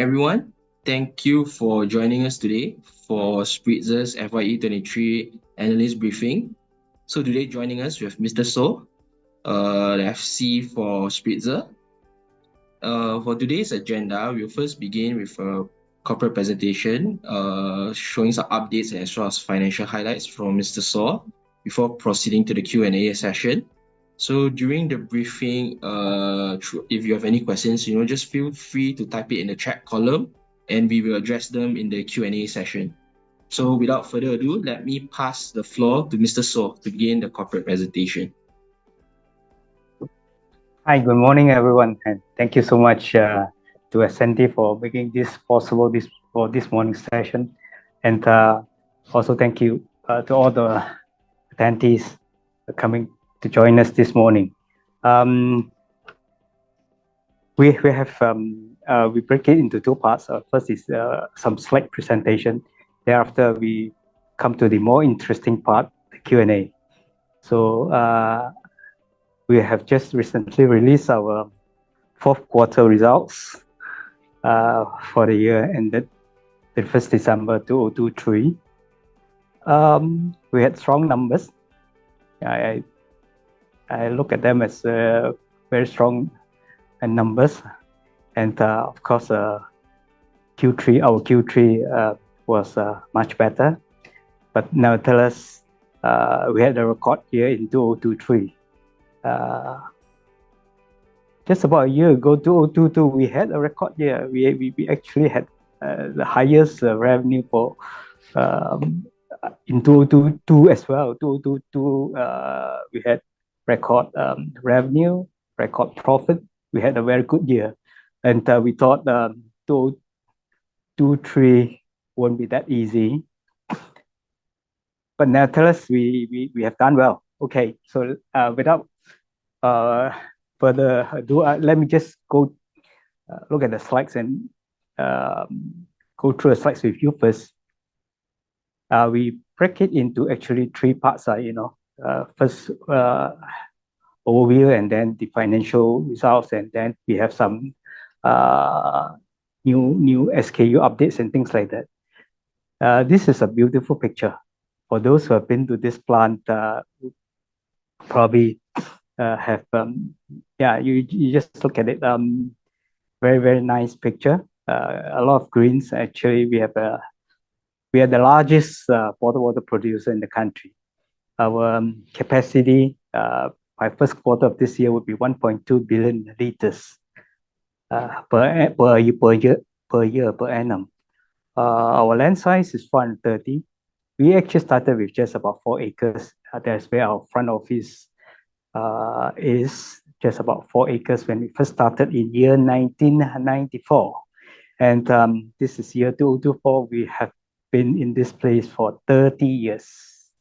everyone. Thank you for joining us today for Spritzer's FYE23 Analyst Briefing. So today joining us we have Mr. So, the FC for Spritzer. For today's agenda, we'll first begin with a corporate presentation showing some updates as well as financial highlights from Mr. Saw before proceeding to the Q&A session. So during the briefing, if you have any questions, just feel free to type it in the chat column and we will address them in the Q&A session. So without further ado, let me pass the floor to Mr. So to begin the corporate presentation. Hi, good morning, everyone, and thank you so much to SNT for making this possible for this morning's session, and also thank you to all the attendees coming to join us this morning. We break it into two parts. First is some slide presentation. Thereafter, we come to the more interesting part, the Q&A. So we have just recently released our fourth quarter results for the year ended 31st December 2023. We had strong numbers. I look at them as very strong numbers, and of course our Q3 was much better, but nevertheless we had a record year in 2023. Just about a year ago, 2022, we had a record year. We actually had the highest revenue for in 2022 as well. 2022 we had record revenue, record profit. We had a very good year, and we thought 2023 won't be that easy. But nevertheless, we have done well. Okay, so without further ado, let me just go look at the slides and go through the slides with you first. We break it into actually three parts. First overview, and then the financial results, and then we have some new SKU updates and things like that. This is a beautiful picture. For those who have been to this plant, probably have you just look at it. Very nice picture. A lot of greens. Actually, we are the largest bottled water producer in the country. Our capacity by first quarter of this year would be 1.2 billion liters per annum. Our land size is 430. We actually started with just about 4 acres. That's where our front office is, just about 4 acres when we first started in year 1994. And this is year 2024. We have been in this place for 30 years.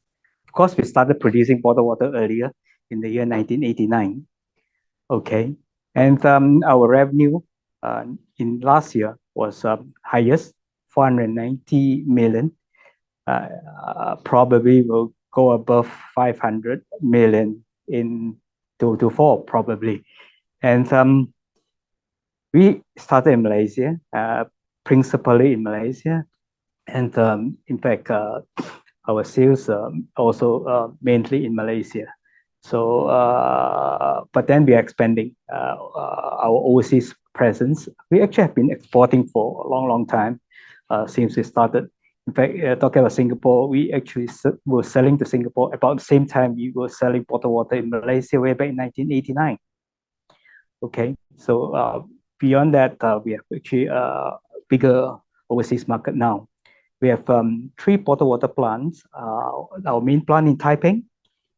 Of course, we started producing bottled water earlier in the year 1989. Okay, and our revenue in last year was highest, 490 million. Probably will go above 500 million in 2024, probably. And we started in Malaysia, principally in Malaysia, and in fact our sales also mainly in Malaysia. So but then we are expanding our overseas presence. We actually have been exporting for a long time since we started. In fact, talking about Singapore, we actually were selling to Singapore about the same time we were selling bottled water in Malaysia way back in 1989. Okay, so beyond that, we have actually a bigger overseas market now. We have 3 bottled water plants. Our main plant in Taiping,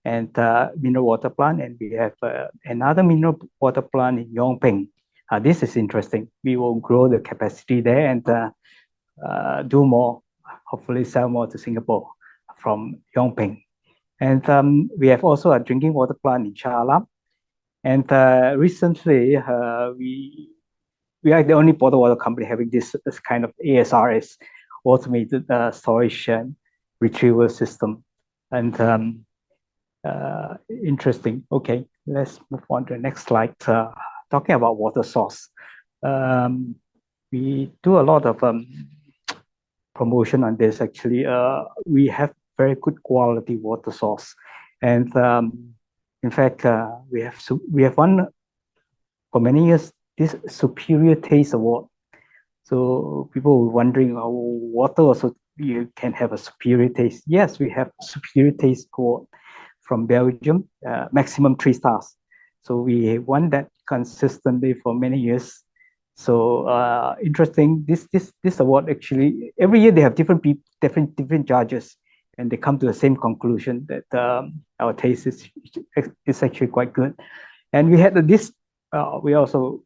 and mineral water plant, and we have another mineral water plant in Yongping. This is interesting. We will grow the capacity there and do more. Hopefully sell more to Singapore from Yongping. And we have also a drinking water plant in Shah Alam. And recently, we are the only bottled water company having this kind of ASRS, automated storage and retrieval system. And interesting. Okay, let's move on to the next slide. Talking about water source. we do a lot of promotion on this. Actually, we have very good quality water source, and in fact, we have won for many years this superior taste award. So people were wondering, oh, water also you can have a superior taste. Yes, we have superior taste award from Belgium, maximum 3 stars. So we won that consistently for many years. So interesting. This award actually every year they have different people, different judges, and they come to the same conclusion that our taste is actually quite good. And we had this. We also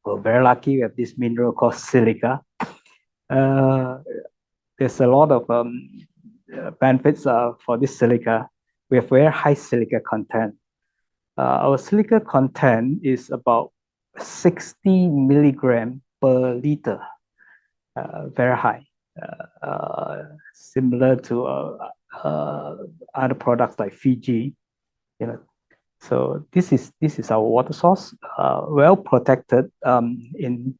were very lucky. We have this mineral called silica. Uh, there's a lot of benefits for this silica. We have very high silica content. Our silica content is about 60 milligram per liter, very high, similar to other products like Fiji. You know, so this is our water source, well protected in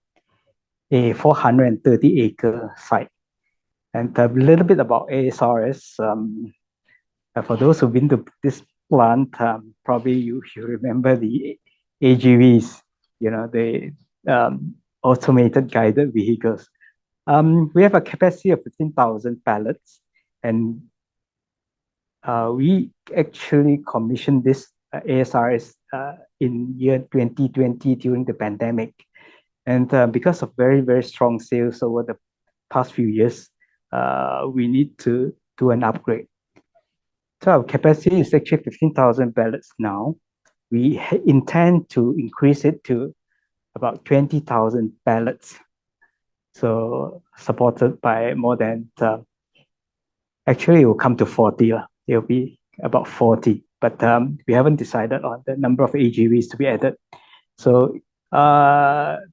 a 430-acre site. And a little bit about ASRS. For those who've been to this plant, probably you remember the AGVs, the automated guided vehicles. We have a capacity of 15,000 pallets, and we actually commissioned this ASRS in year 2020 during the pandemic. And because of very, very strong sales over the past few years, we need to do an upgrade. So our capacity is actually 15,000 pallets now. We intend to increase it to about 20,000 pallets. So supported by more than, actually it will come to 40. It will be about 40, but we haven't decided on the number of AGVs to be added. So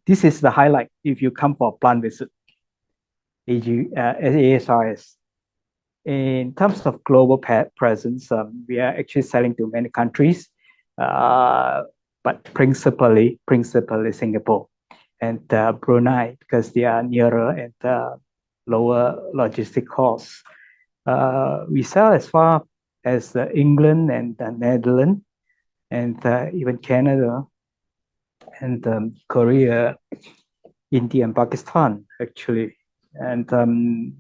this is the highlight if you come for a plant visit. ASRS. In terms of global presence, we are actually selling to many countries, but principally Singapore and Brunei, because they are nearer and lower logistic costs. We sell as far as England and the Netherlands, and even Canada and Korea, India, and Pakistan, actually. And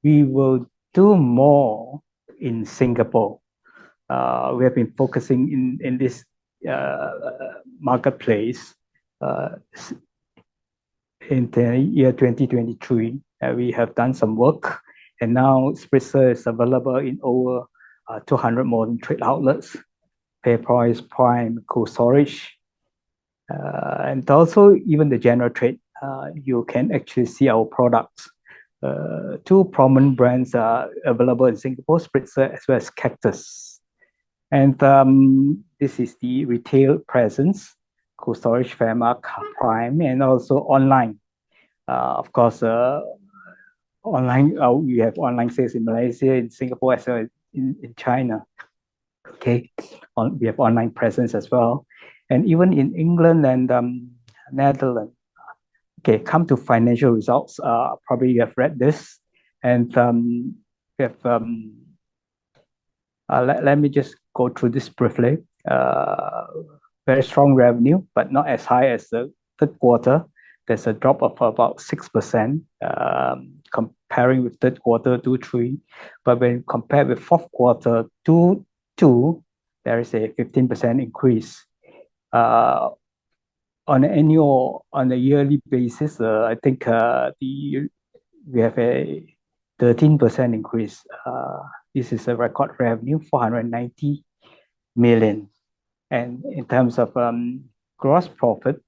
we will do more in Singapore. We have been focusing in this marketplace in the year 2023. We have done some work, and now Spritzer is available in over 200 modern trade outlets, FairPrice, Prime, Cold Storage, and also even the general trade. You can actually see our products. Two prominent brands are available in Singapore, Spritzer as well as Cactus. And this is the retail presence, Cold Storage, Fairmark, Prime, and also online. Of course, online, we have online sales in Malaysia, in Singapore, as well as in China. Okay, we have online presence as well. And even in England and Netherlands. Okay, come to financial results. Probably you have read this, and we have. Let me just go through this briefly. Very strong revenue, but not as high as the third quarter. There's a drop of about 6% comparing with third quarter 2-3. But when compared with fourth quarter 2-2, there is a 15% increase. On a yearly basis, I think we have a 13% increase. This is a record revenue, 490 million. And in terms of gross profit,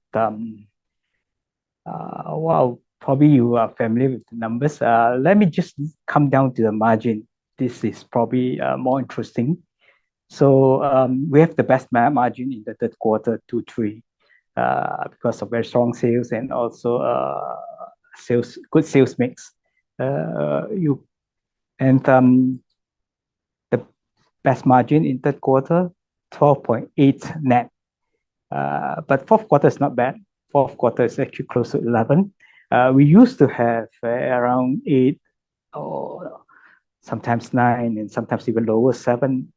wow, probably you are familiar with the numbers. Let me just come down to the margin. This is probably more interesting. So we have the best margin in the third quarter, 2-3. Because of very strong sales and also good sales mix. The best margin in third quarter, 12.8 net. But fourth quarter is not bad. fourth quarter is actually close to 11. We used to have around 8 or sometimes 9 and sometimes even lower 7%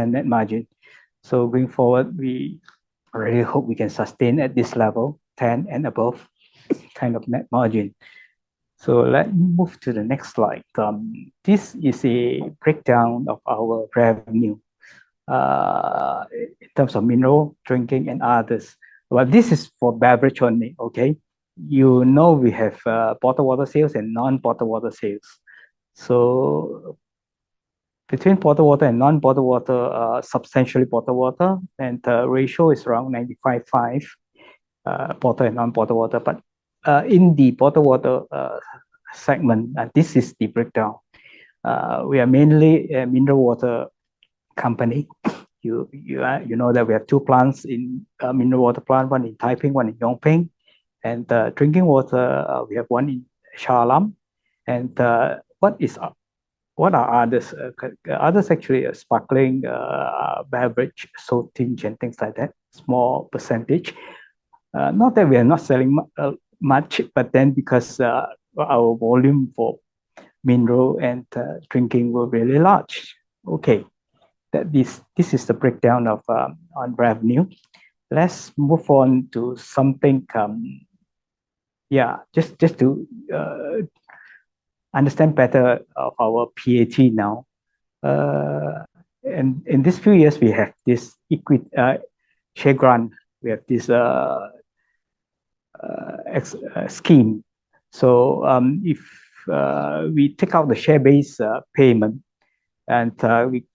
net margin. So going forward, we really hope we can sustain at this level, 10 and above kind of net margin. So let's move to the next slide. This is a breakdown of our revenue in terms of mineral, drinking, and others. Well, this is for beverage only, okay? You know we have bottled water sales and non-bottled water sales. So between bottled water and non-bottled water, substantially bottled water, and the ratio is around 95.5, bottled and non-bottled water. But in the bottled water segment, this is the breakdown. We are mainly a mineral water company. You know that we have two plants in mineral water plant, one in Taiping, one in Yongping, and drinking water we have one in Shah Alam. And what are others? Others actually are sparkling beverage, soda tinge, and things like that. Small percentage. Not that we are not selling much, but then because our volume for mineral and drinking were really large. Okay, that this is the breakdown of on revenue. Let's move on to something. Just to understand better of our PAT now. And in these few years, we have this equity share grant. We have this scheme. So if we take out the share-based payment, and we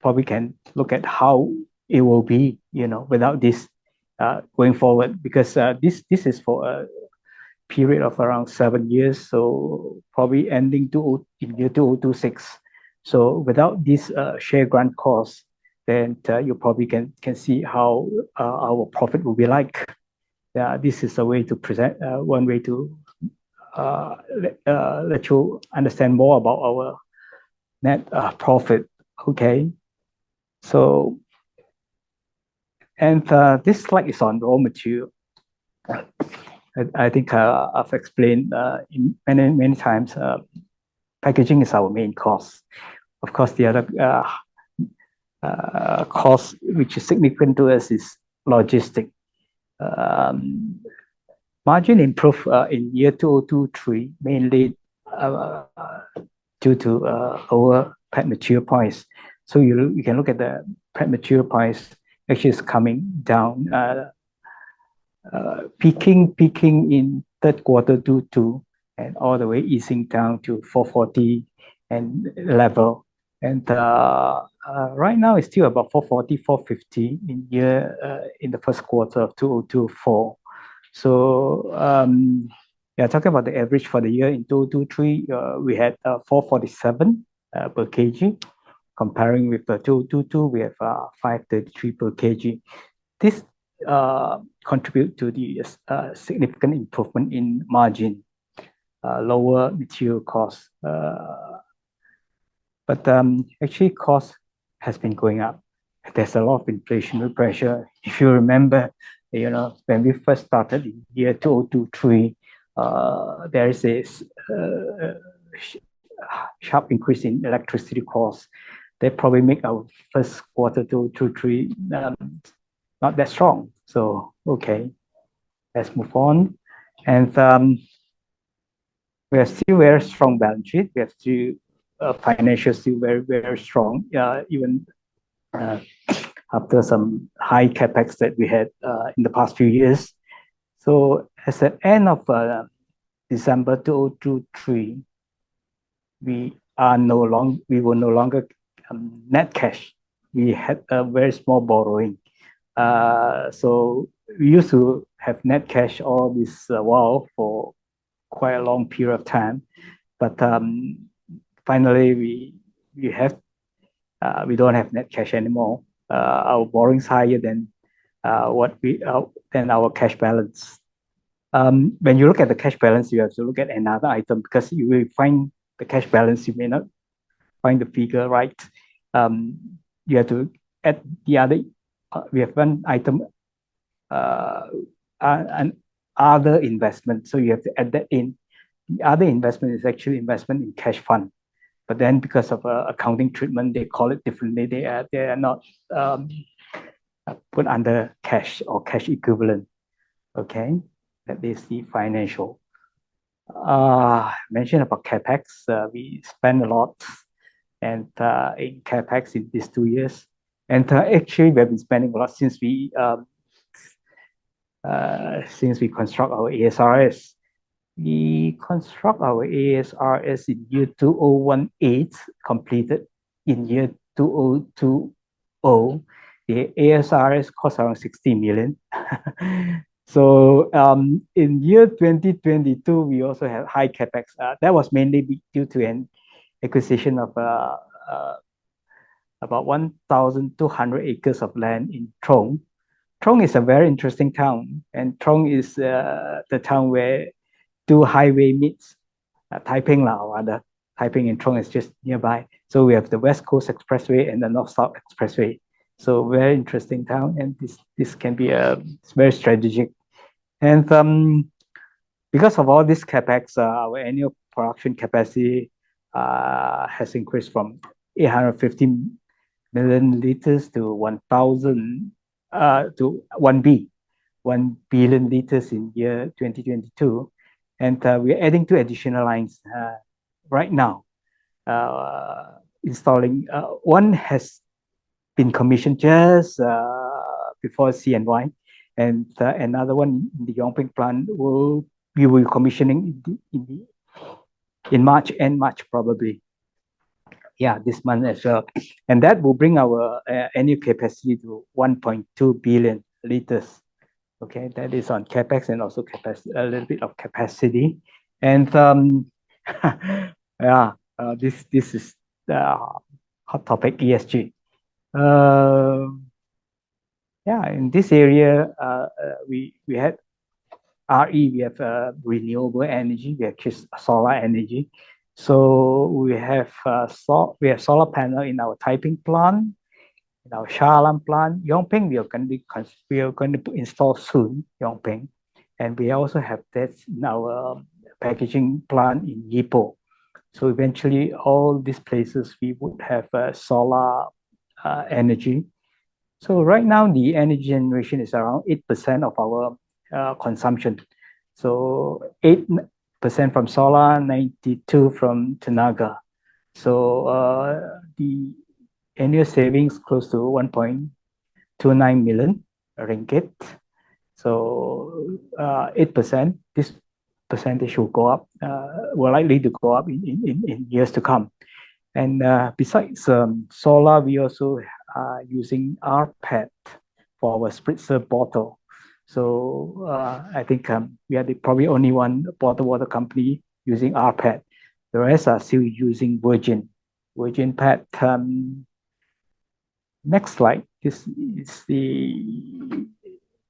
probably can look at how it will be, without this going forward, because this is for a period of around 7 years, so probably ending in year 2026. So without this share grant cost, then you probably can see how our profit will be like. This is a way to present, one way to let you understand more about our net profit. Okay, so and this slide is on raw material. I think I've explained in many times. Packaging is our main cost. Of course, the other cost which is significant to us is logistic. Margin improved in year 2023, mainly due to lower PET material price. So you can look at the PET material price actually is coming down, peaking in third quarter 2022, and all the way easing down to 440 and level. And right now it's still about 440, 450 in the first quarter of 2024. So talking about the average for the year in 2023, we had 447 per kg. Comparing with the 2022, we have 533 per kg. This contribute to the significant improvement in margin, lower material costs. But actually, cost has been going up. There's a lot of inflationary pressure. If you remember, when we first started in year 2023, there is a sharp increase in electricity costs. They probably make our first quarter 2023 not that strong. So, okay, let's move on. And we are still very strong balance sheet. We have still financial still very, very strong, even after some high capex that we had in the past few years. So as at end of December 2023, we were no longer net cash. We had a very small borrowing. So we used to have net cash all this while for quite a long period of time, but finally we don't have net cash anymore. Our borrowing's higher than than our cash balance. When you look at the cash balance, you have to look at another item, because you will find the cash balance, you may not find the figure right. You have to add the other. We have one item an other investment. So you have to add that in. The other investment is actually investment in cash fund. But then because of accounting treatment, they call it differently. They are not put under cash or cash equivalent. Okay, that is the financial. Mentioned about capex. We spend a lot and in capex in these 2 years, and actually we have been spending a lot since we construct our ASRS. We construct our ASRS in year 2018, completed in year 2020. The ASRS cost around 60 million. So in year 2022, we also had high capex. That was mainly due to an acquisition of about 1,200 acres of land in Trong. Trong is a very interesting town, and Trong is the town where two highway meets. Taiping rather. Taiping and Trong is just nearby. So we have the West Coast Expressway and the North-South Expressway. So very interesting town, and this can be it's very strategic. And because of all this capex, our annual production capacity has increased from 850 million liters to 1,000 to 1 billion liters in year 2022. And we're adding 2 additional lines right now. Installing one has been commissioned just before CNY, and another one in the Yongping plant we will be commissioning in March probably. Yeah, this month as well, and that will bring our annual capacity to 1.2 billion liters. Okay, that is on capex and also capacity, a little bit of capacity, and yeah, this is the hot topic ESG. Yeah, in this area, we had RE, we have renewable energy, we have solar energy. So we have solar panel in our Taiping plant, in our Shalam plant. Yongping we are going to install soon, Yongping, and we also have that in our packaging plant in Ipoh. So eventually, all these places we would have solar energy. So right now, the energy generation is around 8% of our consumption. So 8% from solar, 92 from tenaga. So the annual savings close to 1.29 million ringgit. So 8%. This percentage will go up. Will likely to go up in years to come. And besides solar, we also are using rPET for our Spritzer bottle. So I think we are probably only one bottled water company using rPET. The rest are still using virgin PET. Next slide. This is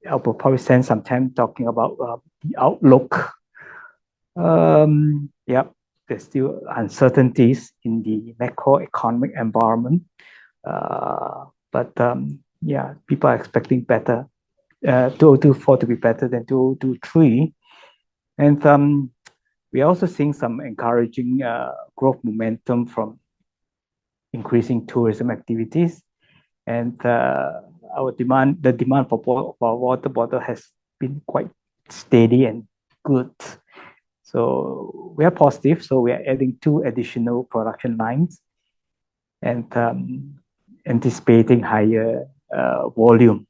I will probably spend some time talking about the outlook. Yeah, there's still uncertainties in the macroeconomic environment. But yeah, people are expecting better. 2024 to be better than 2023. And we're also seeing some encouraging growth momentum from increasing tourism activities. And the demand for water bottle has been quite steady and good. So we are positive. So we are adding 2 additional production lines and anticipating higher volume.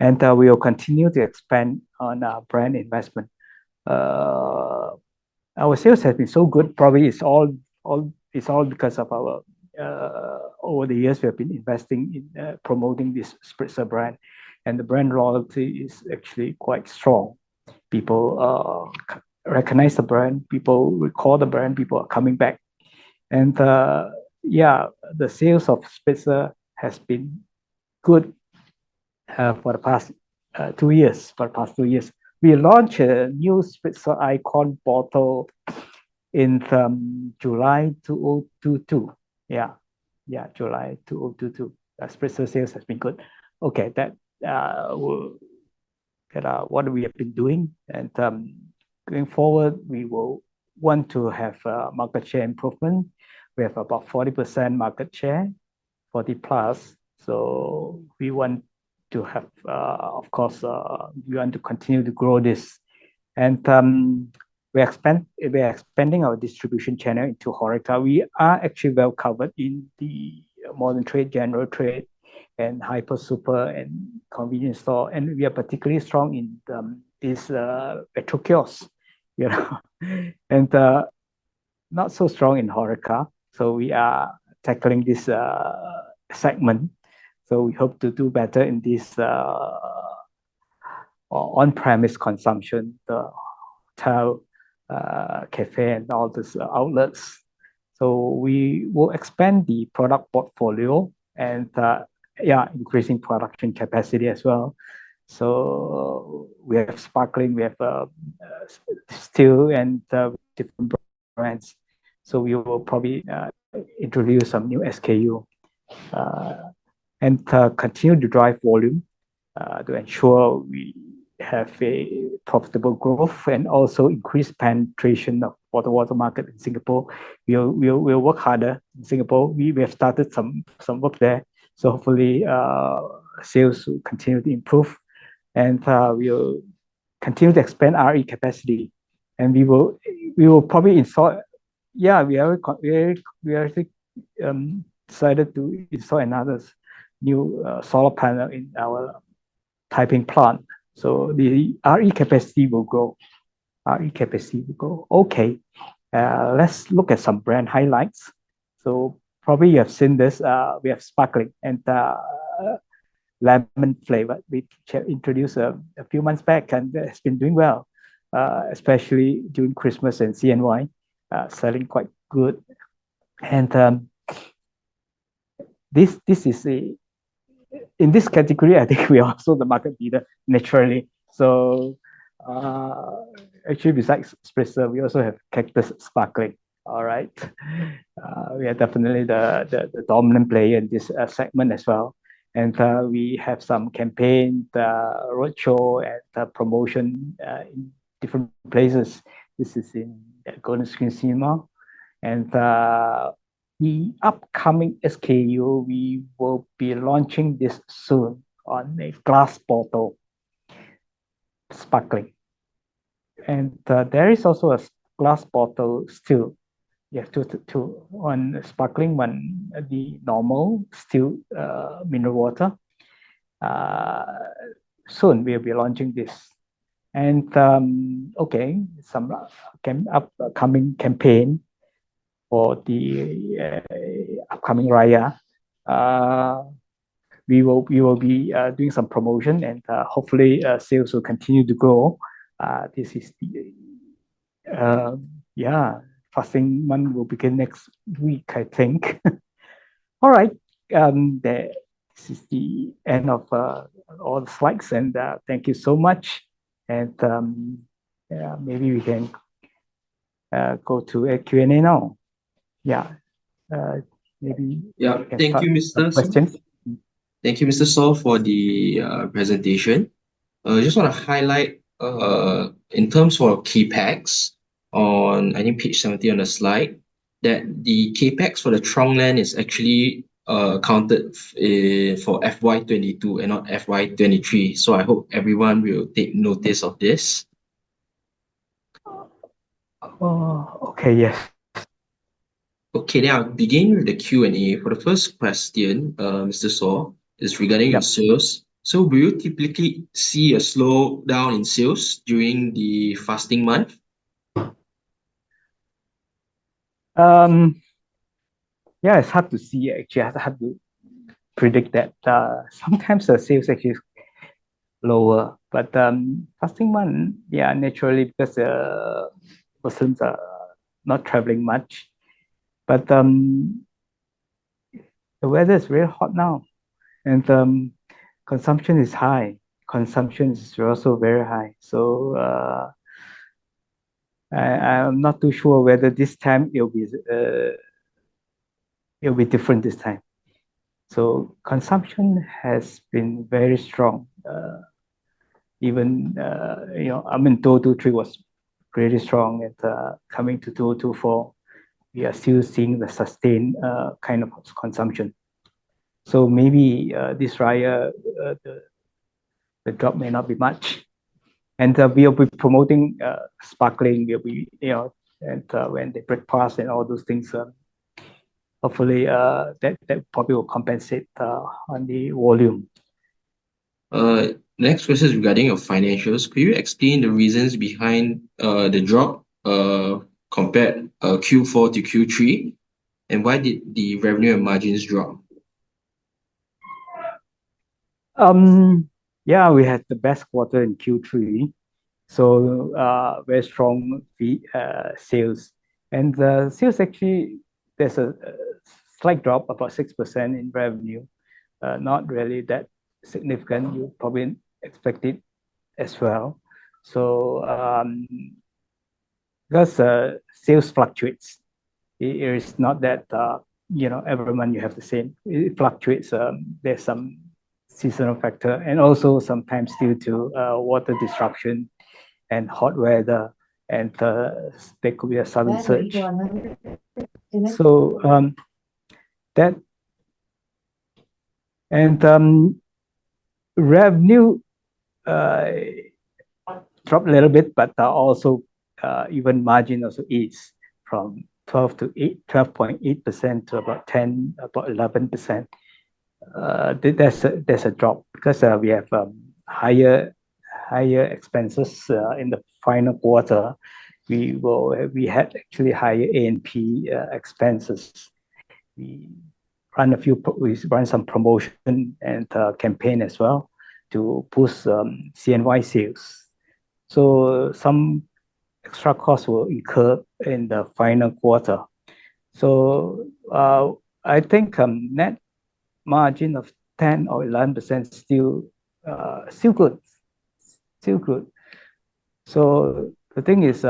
And we will continue to expand on our brand investment. Our sales has been so good. Probably it's all because of our over the years we have been investing in promoting this Spritzer brand, and the brand loyalty is actually quite strong. People recognize the brand, people recall the brand, people are coming back, and yeah, the sales of Spritzer has been good for the past 2 years. We launched a new Spritzer Icon bottle in July 2022. Yeah, July 2022. Spritzer sales has been good. Okay, that what we have been doing. And going forward, we will want to have market share improvement. We have about 40% market share, 40 plus. So we want to have, of course, we want to continue to grow this. And we're expanding our distribution channel into HoReCa. We are actually well covered in the modern trade, general trade, and hyper, super, and convenience store. And we are particularly strong in this petro kiosks, and not so strong in HoReCa. So we are tackling this segment. So we hope to do better in this on-premise consumption, the hotel, cafe, and all these outlets. So we will expand the product portfolio and increasing production capacity as well. So we have sparkling, we have still, and different brands. So we will probably introduce some new SKU and continue to drive volume to ensure we have a profitable growth and also increase penetration of water market in Singapore. We'll work harder in Singapore. We have started some work there. So hopefully sales will continue to improve, and we'll continue to expand RE capacity. And we will probably install. Yeah, we actually decided to install another new solar panel in our Taiping plant. So the RE capacity will grow. Okay, let's look at some brand highlights. So probably you have seen this. We have sparkling and lemon flavor. We introduced a few months back, and it's been doing well, especially during Christmas and CNY, selling quite good. And this is in this category, I think we are also the market leader naturally. So actually, besides Spritzer, we also have Cactus Sparkling. All right, we are definitely the dominant player in this segment as well. And we have some campaign, roadshow, and promotion in different places. This is in Golden Screen Cinema. And the upcoming SKU, we will be launching this soon on a glass bottle sparkling. And there is also a glass bottle still. You have two one sparkling, one the normal still mineral water. Soon we'll be launching this. And okay, some upcoming campaign for the upcoming Raya. We will be doing some promotion, and hopefully sales will continue to grow. This is the fasting month will begin next week, I think. All right, this is the end of all the slides, and thank you so much. And maybe we can go to a Q&A now. Maybe. Yeah, thank you, Mr. Questions. Thank you, Mr. Saul, for the presentation. I just want to highlight in terms of capex on, I think, page 70 on the slide, that the capex for the Trunkland is actually counted for FY22 and not FY23. So I hope everyone will take notice of this. Okay, yes. Okay, then I'll begin with the Q&A. For the first question, Mr. Saw, is regarding your sales. So will you typically see a slowdown in sales during the fasting month? Yeah, it's hard to see actually. It's hard to predict that. Sometimes the sales actually is lower, but fasting month, yeah, naturally because persons are not traveling much. But the weather is very hot now, and consumption is high. Consumption is also very high. So I'm not too sure whether this time it'll be different this time. So consumption has been very strong even I mean 2023 was pretty strong, and coming to 2024, we are still seeing the sustained kind of consumption. So maybe this raya, the drop may not be much, and we'll be promoting sparkling. We'll be and when they break fast and all those things, hopefully that probably will compensate on the volume. Next question is regarding your financials. Could you explain the reasons behind the drop compared Q4 to Q3, and why did the revenue and margins drop? Yeah, we had the best quarter in Q3, so very strong sales, and the sales actually there's a slight drop about 6% in revenue, not really that significant. You probably expect it as well. So because sales fluctuates, it is not that every month you have the same. It fluctuates. There's some seasonal factor, and also sometimes due to water disruption and hot weather, and there could be a sudden surge. So that and revenue dropped a little bit, but also even margin also is from 12.8% to about 11%. There's a drop because we have higher expenses in the final quarter. We had actually higher A&P expenses. We run some promotion and campaign as well to boost CNY sales. So some extra costs were incurred in the final quarter. So I think net margin of 10 or 11% still good. So the thing is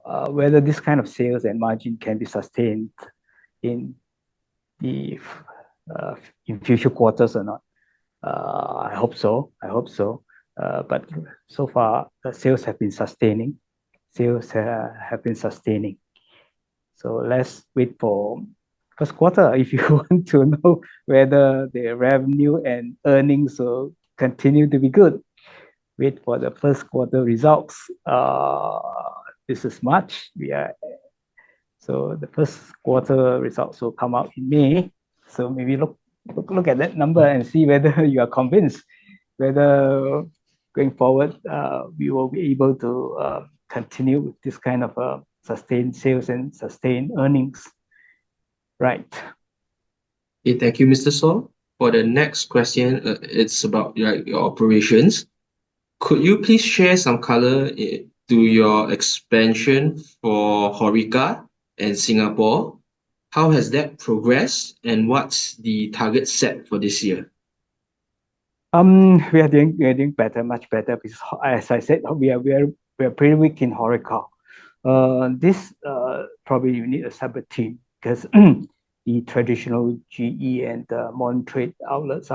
whether this kind of sales and margin can be sustained in future quarters or not. I hope so. But so far, the sales have been sustaining. So let's wait for first quarter if you want to know whether the revenue and earnings will continue to be good. Wait for the first quarter results. This is March. So the first quarter results will come out in May. So maybe look at that number and see whether you are convinced whether going forward we will be able to continue with this kind of sustained sales and sustained earnings. Right. Okay, thank you, Mr. So. For the next question, it's about your operations. Could you please share some color to your expansion for HoReCa and Singapore? How has that progressed, and what's the target set for this year? We are doing better, much better, because as I said, we are pretty weak in HoReCa. This probably you need a separate team because the traditional GE and modern trade outlets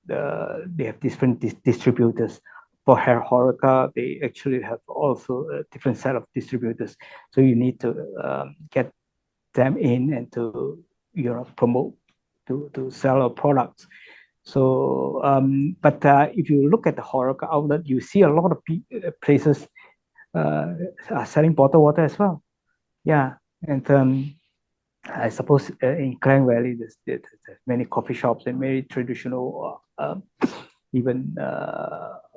they have different distributors. For HoReCa, they actually have also a different set of distributors. So you need to get them in and to promote to sell our products. So but if you look at the HoReCa outlet, you see a lot of places are selling bottled water as well. Yeah, and I suppose in Klang Valley there's many coffee shops and many traditional even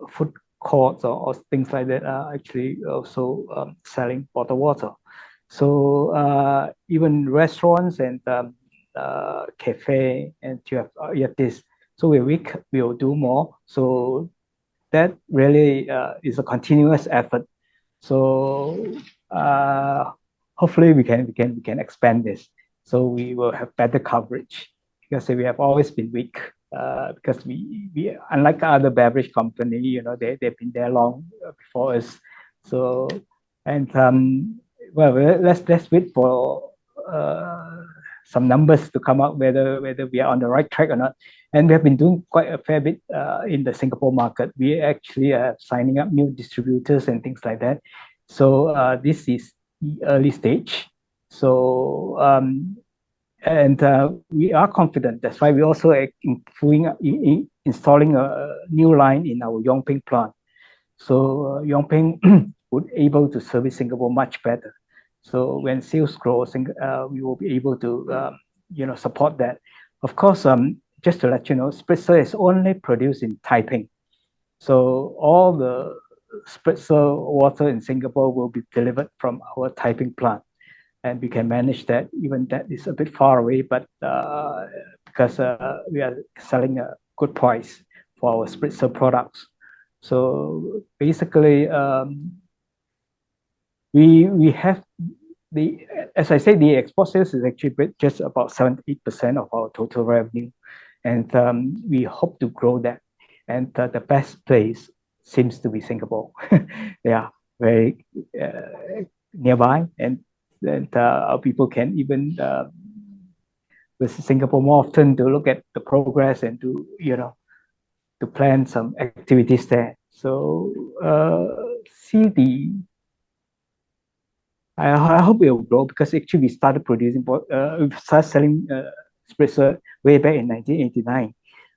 food courts or things like that are actually also selling bottled water. So even restaurants and cafe, and you have this. So we're weak. We will do more. So that really is a continuous effort. So hopefully we can expand this. So we will have better coverage because we have always been weak. Because we unlike other beverage company, they've been there long before us. So and well, let's wait for some numbers to come out whether we are on the right track or not. And we have been doing quite a fair bit in the Singapore market. We actually are signing up new distributors and things like that. So this is the early stage. So and we are confident. That's why we also are installing a new line in our Yongping plant. So Yongping would able to service Singapore much better. So when sales grow, we will be able to support that. Of course, just to let you know, Spritzer is only produced in Taiping. So all the Spritzer water in Singapore will be delivered from our Taiping plant, and we can manage that. Even that is a bit far away, but because we are selling a good price for our Spritzer products. So basically, we have as I said, the export sales is actually just about 7-8% of our total revenue, and we hope to grow that. And the best place seems to be Singapore. Yeah, very nearby, and our people can even visit Singapore more often to look at the progress and to plan some activities there. So I hope it will grow, because actually we started we started selling Spritzer way back in 1989.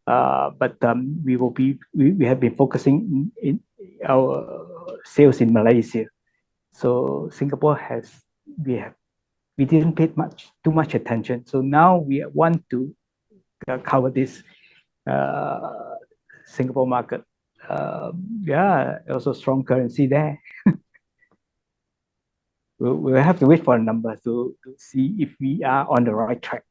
But we have been focusing in our sales in Malaysia. So Singapore we didn't pay too much attention. So now we want to cover this Singapore market. Yeah, also strong currency there. We'll have to wait for a number to see if we are on the right track.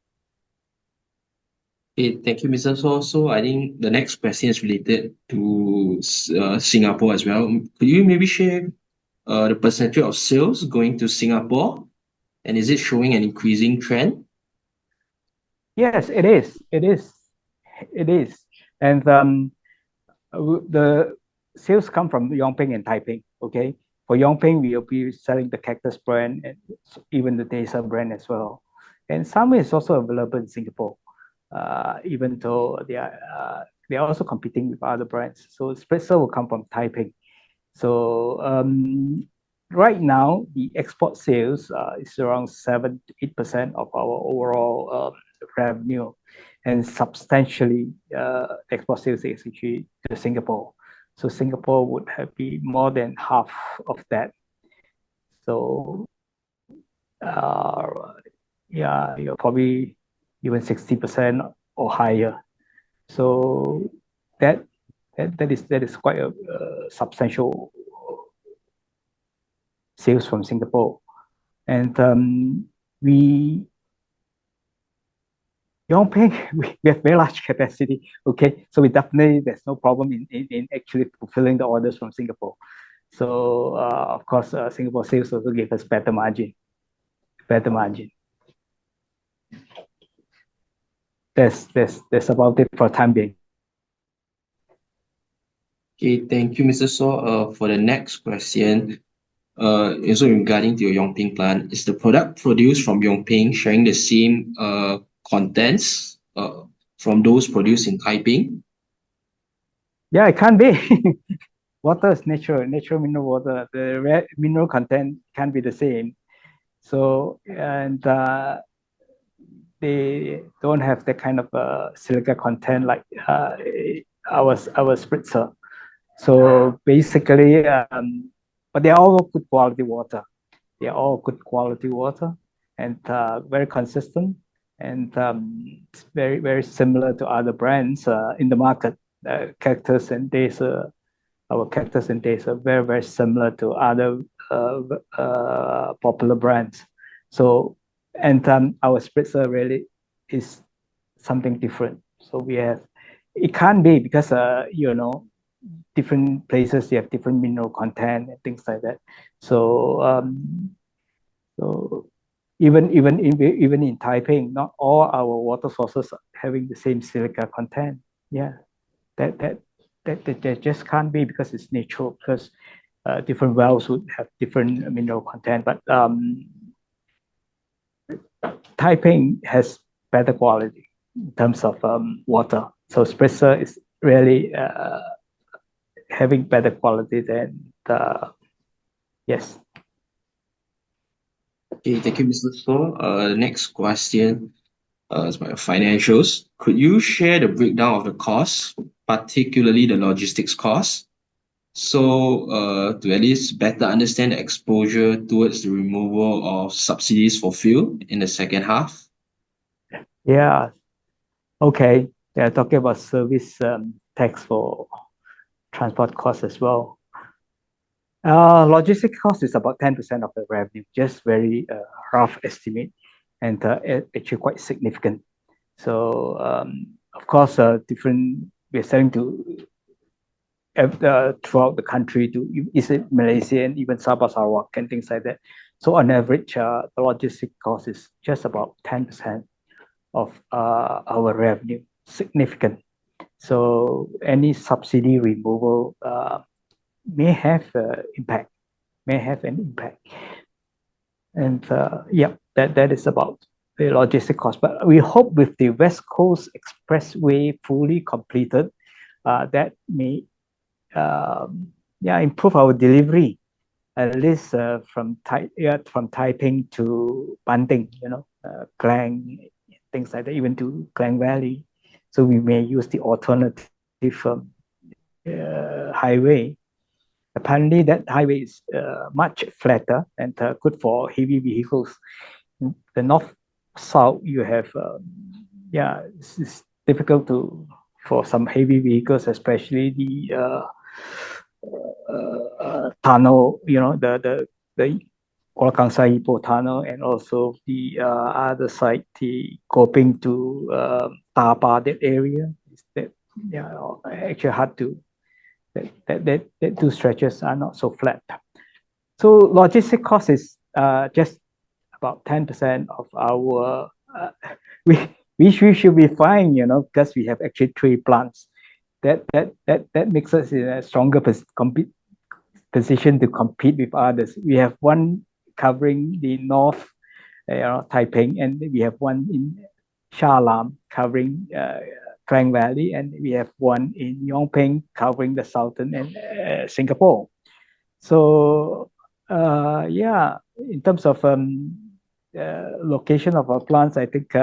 Okay, thank you, Mr. So. So I think the next question is related to Singapore as well. Could you maybe share the percentage of sales going to Singapore, and is it showing an increasing trend? Yes, it is. It is. It is. And the sales come from Yongping and Taiping. Okay, for Yongping, we will be selling the Cactus brand and even the Desa brand as well. And some is also available in Singapore, even though they are also competing with other brands. So Spritzer will come from Taiping. So right now, the export sales is around 7-8% of our overall revenue, and substantially export sales is actually to Singapore. So Singapore would be more than half of that. So yeah, you're probably even 60% or higher. So that is quite a substantial sales from Singapore. And Yongping, we have very large capacity. Okay, so there's no problem in actually fulfilling the orders from Singapore. So of course, Singapore sales also give us better margin. That's about it for time being. Okay, thank you, Mr. So. For the next question, also regarding to your Yongping plant, is the product produced from Yongping sharing the same contents from those produced in Taiping? Yeah, it can't be. Water is natural mineral water. The mineral content can't be the same. So, and they don't have that kind of silica content like our Spritzer. So basically, but they're all good quality water. They're all good quality water, and very consistent, and it's very, very similar to other brands in the market. Cactus and Desa, our Cactus and Desa are very, very similar to other popular brands. So, and our Spritzer really is something different. So it can't be, because different places you have different mineral content and things like that. So so even in Taiping, not all our water sources are having the same silica content. Yeah, that just can't be, because it's natural. Because different wells would have different mineral content, but Taiping has better quality in terms of water. So Spritzer is really having better quality than yes. Okay, thank you, Mr. So. Next question is about your financials. Could you share the breakdown of the costs, particularly the logistics costs? So, to at least better understand the exposure towards the removal of subsidies for fuel in the second half. Yeah. Okay. They're talking about service tax for transport costs as well. Logistic cost is about 10% of the revenue, just very rough estimate, and actually quite significant. So of course, we're selling to throughout the country to is it Malaysia and even Sabah Sarawak and things like that. So on average, the logistic cost is just about 10% of our revenue, significant. So any subsidy removal may have impact, may have an impact. And yeah, that is about the logistic cost. But we hope with the West Coast Expressway fully completed, that may improve our delivery at least from Taiping to Banting, Klang, things like that, even to Klang Valley. So we may use the alternative highway. Apparently, that highway is much flatter and good for heavy vehicles. The north south, you have it's difficult for some heavy vehicles, especially the tunnel, the Kolkang Ipoh tunnel, and also the other side, the Koping to Tapa, that area. That, yeah, actually hard to, that two stretches are not so flat. So logistic cost is just about 10% of our, we, we should be fine, because we have actually 3 plants. That makes us in a stronger position to compete with others. We have one covering the north, Taiping, and we have one in Shah Alam covering Klang Valley, and we have one in Yongping covering the southern and Singapore. So yeah, in terms of location of our plants, I think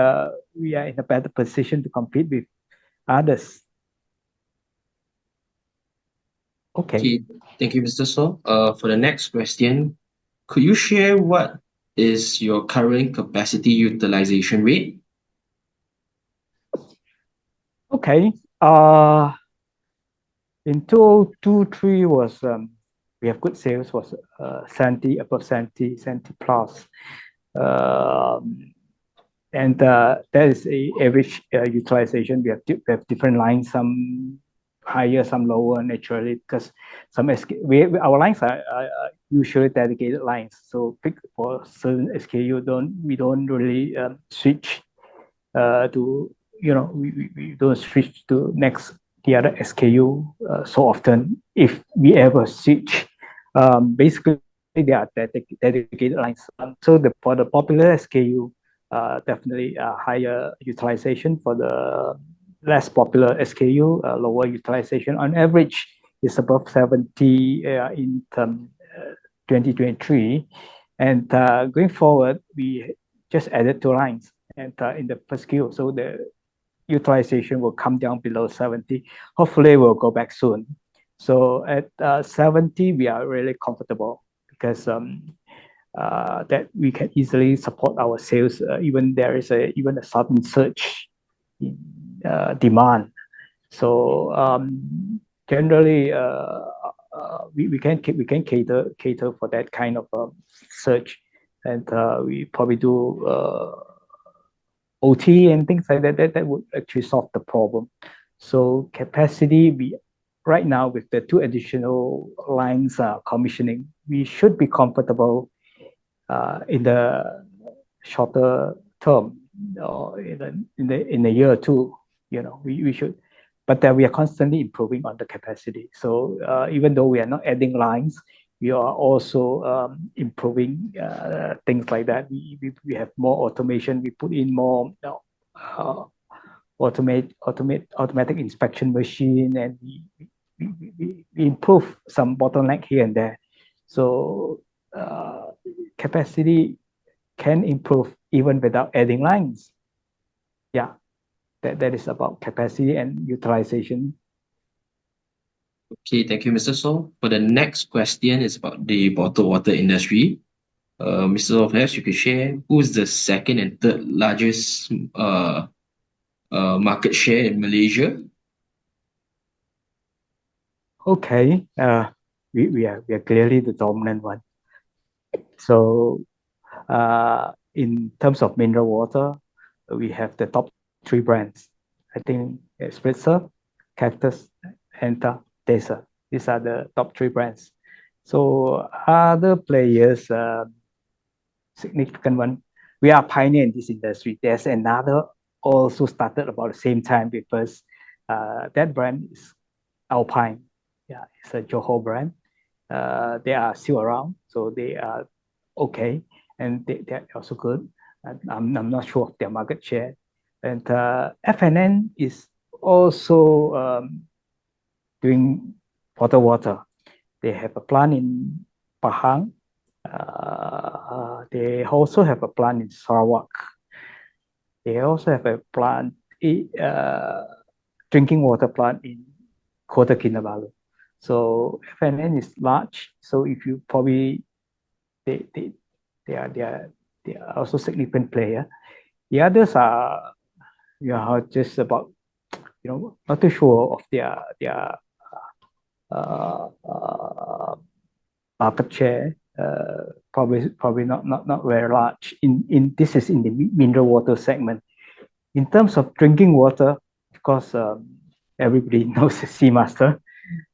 we are in a better position to compete with others. Okay. Thank you, Mr. So. For the next question, could you share what is your current capacity utilization rate? Okay. In 2023 was we have good sales, was 70, above 70, 70 plus. And that is a average utilization. We have different lines, some higher, some lower, naturally, because our lines are usually dedicated lines. So for certain SKU, we don't really switch to, we don't switch to the other SKU so often. If we ever switch, basically they are dedicated lines. So for the popular SKU, definitely higher utilization. For the less popular SKU, lower utilization. On average, it's above 70 in 2023. And going forward, we just added 2 lines and in the first Q. So the utilization will come down below 70. Hopefully, we'll go back soon. So at 70, we are really comfortable because that we can easily support our sales. Even there is even a sudden surge in demand. So generally, we can cater for that kind of surge, and we probably do OT and things like that. That would actually solve the problem. So capacity, right now with the 2 additional lines commissioning, we should be comfortable in the shorter term, or in a year or two. We should, but we are constantly improving on the capacity. So even though we are not adding lines, we are also improving things like that. We have more automation. We put in more automatic inspection machine, and we improve some bottleneck here and there. So capacity can improve even without adding lines. Yeah, that is about capacity and utilization. Okay, thank you, Mr. So. For the next question is about the bottled water industry. Mr. So, perhaps you could share who's the second and third largest market share in Malaysia? Okay, we are clearly the dominant one. So in terms of mineral water, we have the top three brands. I think Spritzer, Cactus, and Tesa. These are the top three brands. So other players, significant one. We are pioneer in this industry. There's another also started about the same time because that brand is Alpine. Yeah, it's a Johor brand. They are still around, so they are okay, and they're also good. I'm not sure of their market share. And FNN is also doing bottled water. They have a plant in Pahang. They also have a plant in Sarawak. They also have a plant, drinking water plant in Kota Kinabalu. So FNN is large. So if you probably they they are also significant player. The others are just about not too sure of their uh, uh, market share. Probably not very large. This is in the mineral water segment. In terms of drinking water, of course, everybody knows Seamaster.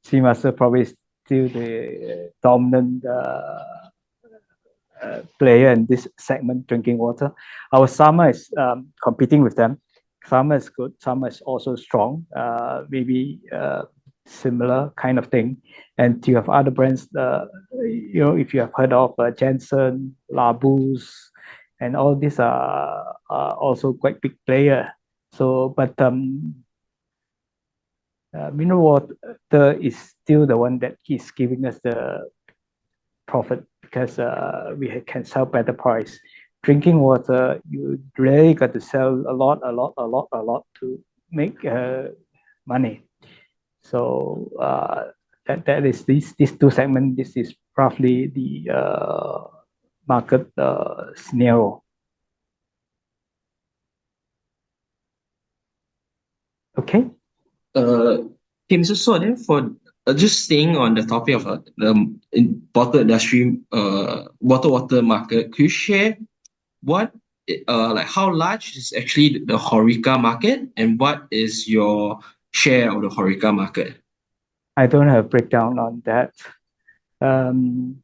Seamaster probably is still the dominant player in this segment, drinking water. Our Sama is competing with them. Sama is good. Sama is also strong. Maybe similar kind of thing. And you have other brands. If you have heard of Jensen, Labus, and all these are also quite big player. So, but mineral water is still the one that is giving us the profit because we can sell better price. Drinking water, you really got to sell a lot to make money. So that is these two segments. This is roughly the market scenario. Okay. Okay, Mr. So, then for just staying on the topic of the bottled industry, bottled water market, could you share what like how large is actually the Horeca market and what is your share of the Horeca market? I don't have a breakdown on that. Um,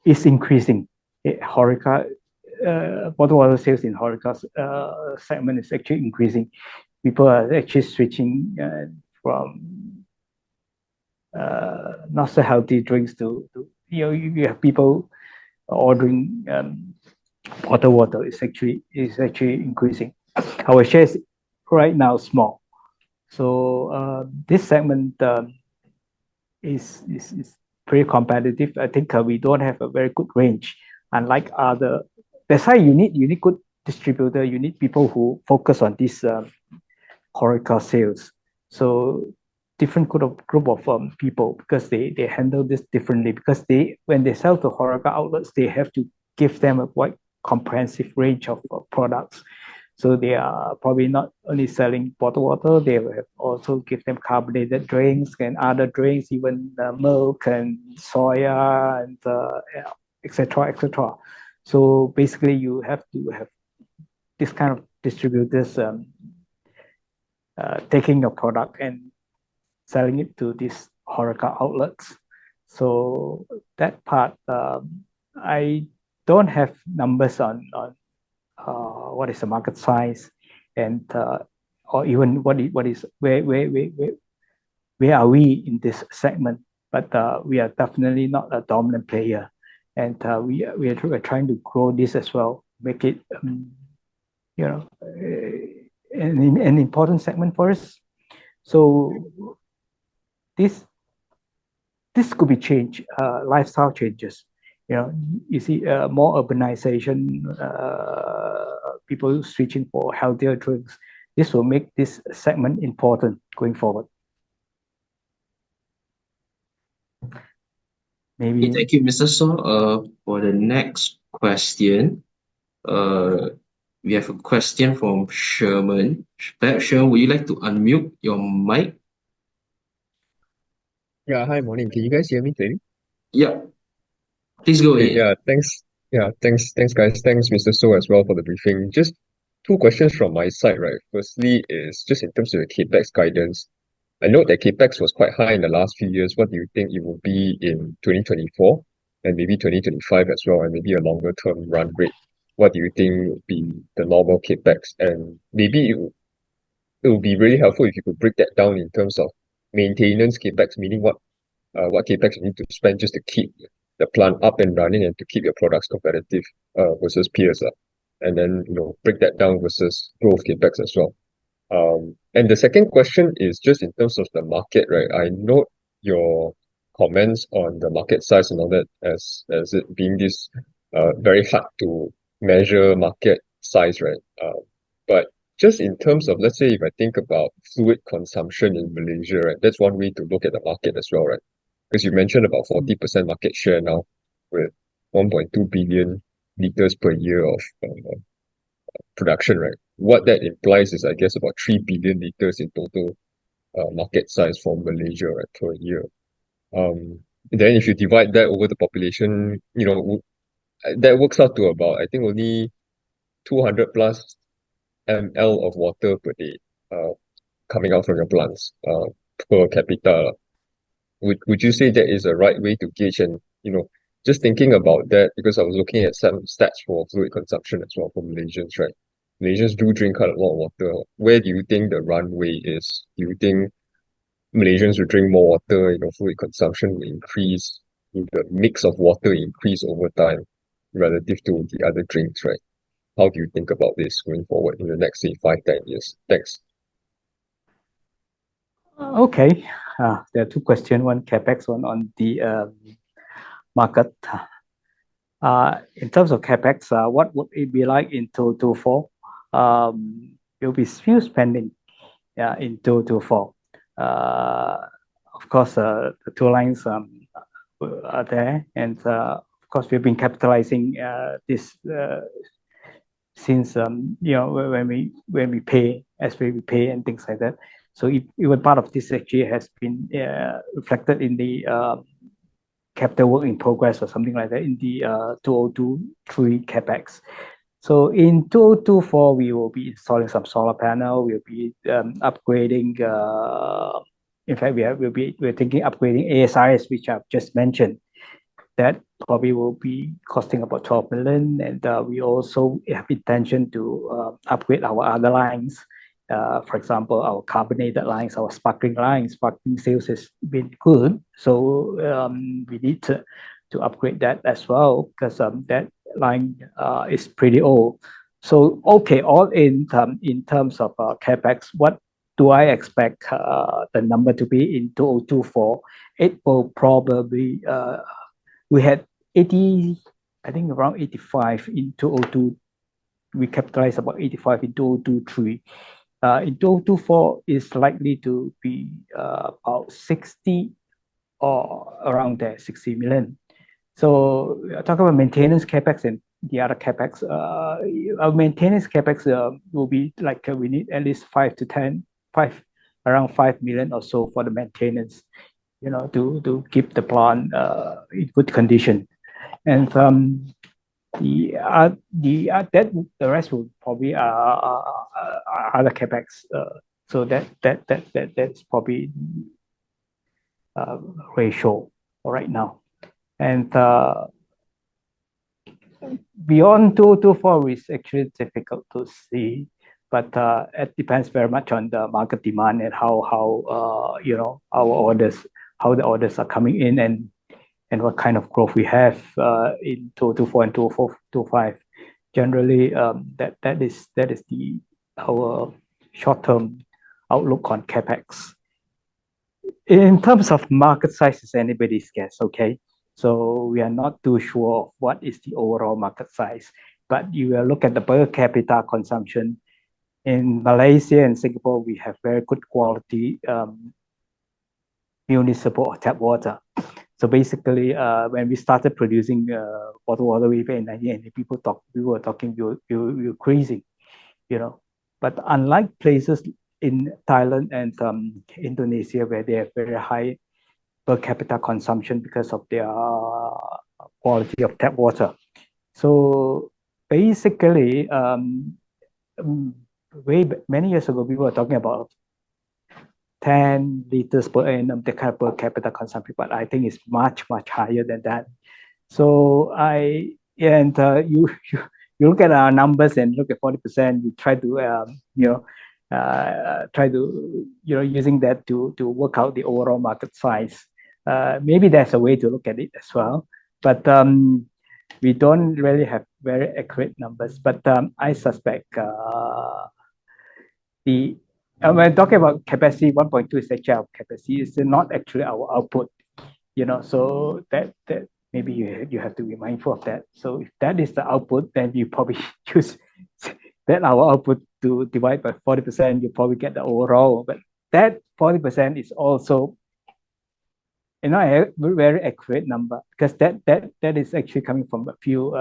it's increasing. Horeca, bottled water sales in Horeca segment is actually increasing. People are actually switching from not so healthy drinks to you have people ordering bottled water. Is actually increasing. Our shares right now small. So this segment is pretty competitive. I think we don't have a very good range, unlike other. That's why you need good distributor. You need people who focus on this Horeca sales. So different group of people because they handle this differently because when they sell to Horeca outlets, they have to give them a quite comprehensive range of products. So they are probably not only selling bottled water, they will also give them carbonated drinks and other drinks, even milk and soya and etc. etc. So basically, you have to have this kind of distributors taking your product and selling it to these Horeca outlets. So that part, I don't have numbers on what is the market size and or even what is where are we in this segment. But we are definitely not a dominant player, and we're trying to grow this as well, make it you know an important segment for us. So this could be change, lifestyle changes. You see more urbanization, people switching for healthier drinks. This will make this segment important going forward. Maybe. Thank you, Mr. So. For the next question, we have a question from Sherman. Perhaps, Sherman, would you like to unmute your mic? Yeah, hi, morning. Can you guys hear me clearly? Yeah, please go Okay, ahead. yeah, thanks. Yeah, thanks, guys. Thanks, Mr. So, as well for the briefing. Just two questions from my side, right? Firstly, is just in terms of the capex guidance. I know that capex was quite high in the last few years. What do you think it will be in 2024 and maybe 2025 as well, and maybe a longer term run rate? What do you think would be the normal capex? And maybe it would be really helpful if you could break that down in terms of maintenance capex, meaning what capex you need to spend just to keep the plant up and running and to keep your products competitive versus peers. And then, break that down versus growth capex as well. And the second question is just in terms of the market, right? I note your comments on the market size and all that as it being this very hard to measure market size, right? But just in terms of, let's say, if I think about fluid consumption in Malaysia, right? That's one way to look at the market as well, right? Because you mentioned about 40% market share now with 1.2 billion liters per year of production, right? What that implies is, I guess, about 3 billion liters in total market size for Malaysia, right, per year. Then if you divide that over the population, that works out to about, I think, only 200 plus ml of water per day coming out from your plants per capita. Would you say that is a right way to gauge? And just thinking about that, because I was looking at some stats for fluid consumption as well for Malaysians, right? Malaysians do drink quite a lot of water. Where do you think the runway is? Do you think Malaysians will drink more water, fluid consumption will increase, will the mix of water increase over time relative to the other drinks, right? How do you think about this going forward in the next, say, 5-10 years? Thanks. Okay. There are two questions, one capex, one on the market. In terms of capex, what would it be like in 2024? It will be few spending in 2024. Of course, the two lines are there, and of course, we've been capitalizing this since when we pay, as we pay and things like that. So even part of this actually has been reflected in the capital work in progress or something like that in the 2023 capex. So in 2024, we will be installing some solar panel. We'll be upgrading. In fact, we're thinking upgrading ASIS, which I've just mentioned. That probably will be costing about 12 million, and we also have intention to upgrade our other lines. For example, our carbonated lines, our sparkling lines. Sparkling sales has been good, so we need to upgrade that as well, because that line is pretty old. So okay, all in terms of capex, what do I expect the number to be in 2024? It will probably we had 80, I think around 85 in 2002. We capitalized about 85 in 2023. In 2024 is likely to be about 60 or around there, 60 million. So talk about maintenance capex and the other capex. Our maintenance capex will be like we need at least 5 million or so for the maintenance, to keep the plant in good condition. And the rest will probably other capex. So that's probably ratio right now. And beyond 2024 is actually difficult to see, but it depends very much on the market demand and how our orders, how the orders are coming in, and what kind of growth we have in 2024 and 2025. Generally, that is our short-term outlook on capex. In terms of market size, is anybody's guess, okay? So we are not too sure of what is the overall market size, but you will look at the per capita consumption. In Malaysia and Singapore, we have very good quality municipal tap water. So basically, when we started producing bottled water vapor in 1980, we were talking, you're crazy, you know. But unlike places in Thailand and Indonesia, where they have very high per capita consumption because of their quality of tap water. So basically, many years ago, we were talking about 10 liters per annum, the kind of per capita consumption, but I think it's much, much higher than that. So you look at our numbers and look at 40%, you try to, using that to work out the overall market size. Maybe there's a way to look at it as well, but we don't really have very accurate numbers. But I suspect when talking about capacity, 1.2 is actually our capacity. It's not actually our output, so that maybe you have to be mindful of that. So if that is the output, then you probably use that our output to divide by 40%, you probably get the overall. But that 40% is also a very accurate number, because that is actually coming from a few